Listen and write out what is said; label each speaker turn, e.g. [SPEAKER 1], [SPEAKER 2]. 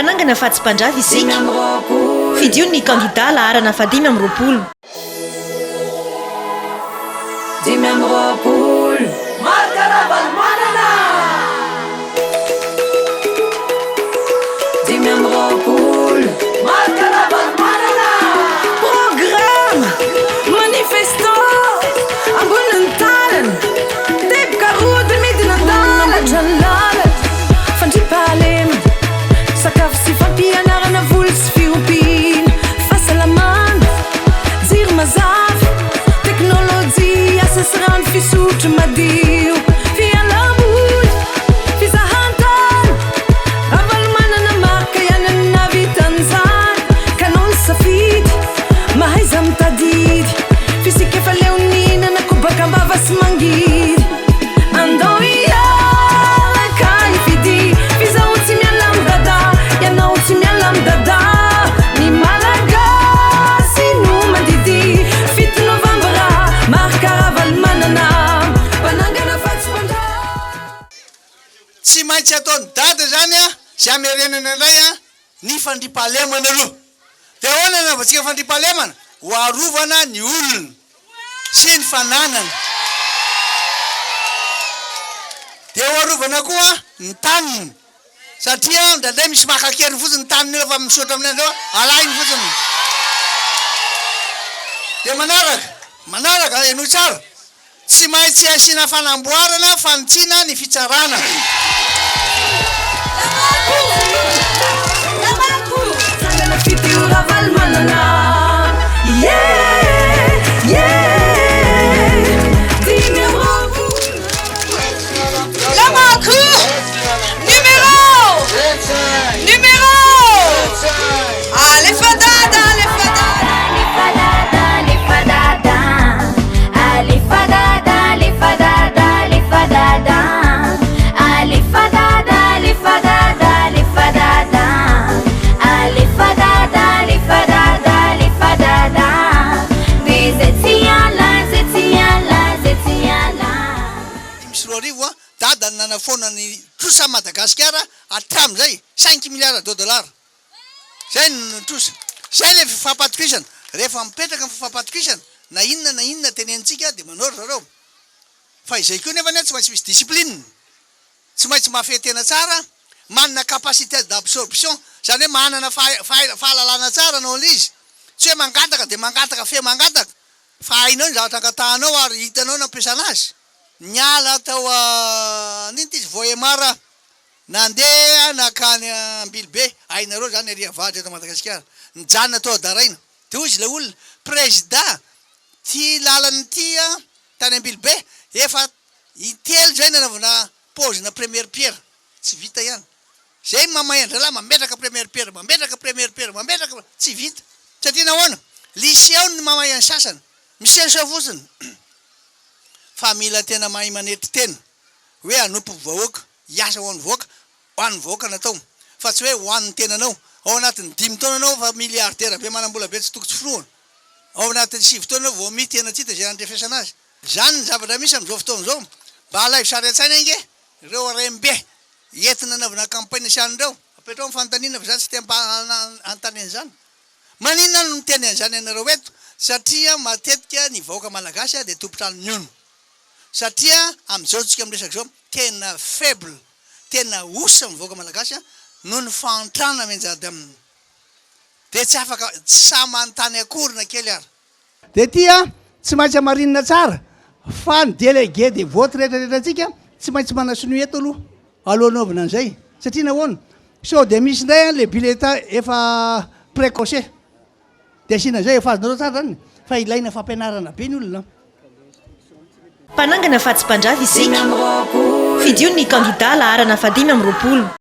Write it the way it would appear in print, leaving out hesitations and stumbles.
[SPEAKER 1] Mpanangana fa tsy mpandrava isika fidio ny kandida laharana fa 5 amby roapolo.
[SPEAKER 2] 5 amby roapolo Markaravalmanana 5 amby roapolo Markaravalmanana Programme manifestant ambonin'ny tanana teboka ody midina andalatra fandriam-pahalema sakafo sy fampianarana voly sy fiompiana fahasalamana jiro mazava teknôlôjia asa sy rano fisotro madio fialamboly fizahantany Ravalmanana marka ianany navitan'izany kanony safidy mahaiza mitadidy fisika efa leoninana kobaka ambava sy mangidy andao ialaka ifidy fizao tsy miala amdada ianao tsy miala amdada ny malagasy no mandidy 7 novambra marka Ravalmanana mpanangana fa tsy mpandra
[SPEAKER 3] tsy maintsy ataony dada zany a sy amerenana indray a ny fandripahalemana aloha de ahoana navatsika fandripahalemana ho arovana ny olona sy ny fananana de ho arovana koa ny taniny satria ndraindray misy makakeriny fotsiny ny taniny io fa misotra aminay andreo alainy fotsiny de manaraka eno tsara tsy maintsy asina fanamboarana fanitsina ny fitsarana
[SPEAKER 2] fitio Ravalmanana
[SPEAKER 3] fona ny trosa Madagasikara atramizay 5 milliards de dollars zay ny trosa zay le fifampatokisana rehefa mipetraka fifampatokisana na inona tenentsika de manoro zareo fa izay koa nefa tsy maintsy misy discipline tsy maintsy mafetena tsara manana capacité d'absorption zany hoe manana fahalalana tsara anao izy tsy hoe mangataka de mangataka fe mangataka fa hainao ny zavatra angatahanao ary hitanao nampiasana azy niala tao nity izy voemara nandeha nakany Ambilibe ainareo zany aria vady eto Madagasikara nijanona tao daraina de hoy izy le olona président ty lalany tya tany Ambilibe efa itelo zay nanaovana pôzina première pierre tsy vita ihany zay mamaendra la mametraka première pierre mametraka tsy vita satria nahoana lycée ny mamaeny sasany misy fotsiny fa mila tena mahay manetry tena hoe anompo vahoaka hiasa ho an'ny vahoaka natao fa tsy hoe ho an'ny tenanao ao anatin'ny 5 taona anao fa milliardaire be manambola be tsy toko tsy finoana ao anatin'ny 7 taona vao mitena tsita zay andrefesana azy zany ny zavatra misy am'izao fotoana zao mba alaivo sary an-tsaina inge ireo rembe entina anaovana campagne sianindreo apetrao mifantanina fa zany tsy tempa antaneny zany maninona no miteny an'izany anareo eto satria matetika ny vahoaka malagasy de tompotrano ny ono satria am'izao tsika miresaky zao tena faible tena osa ny vahoaka malagasy noho ny fantrana menjady aminy de tsy afaka sa manontany akorina kely ary
[SPEAKER 4] de tia tsy maintsy amarinina tsara fa ny délégué de vote rehetrarehetra atsika tsy maintsy manasino eto aloha aloanaovina an'izay satria nahoana sao de misy indray le bulletin efa précoché de asina zay efa azonareo tsara zany fa ilaina fampianarana be ny olona
[SPEAKER 1] Mpanangana fa tsy mpandrava isika fidio ny kandida laharana fa 5 amby roapolo.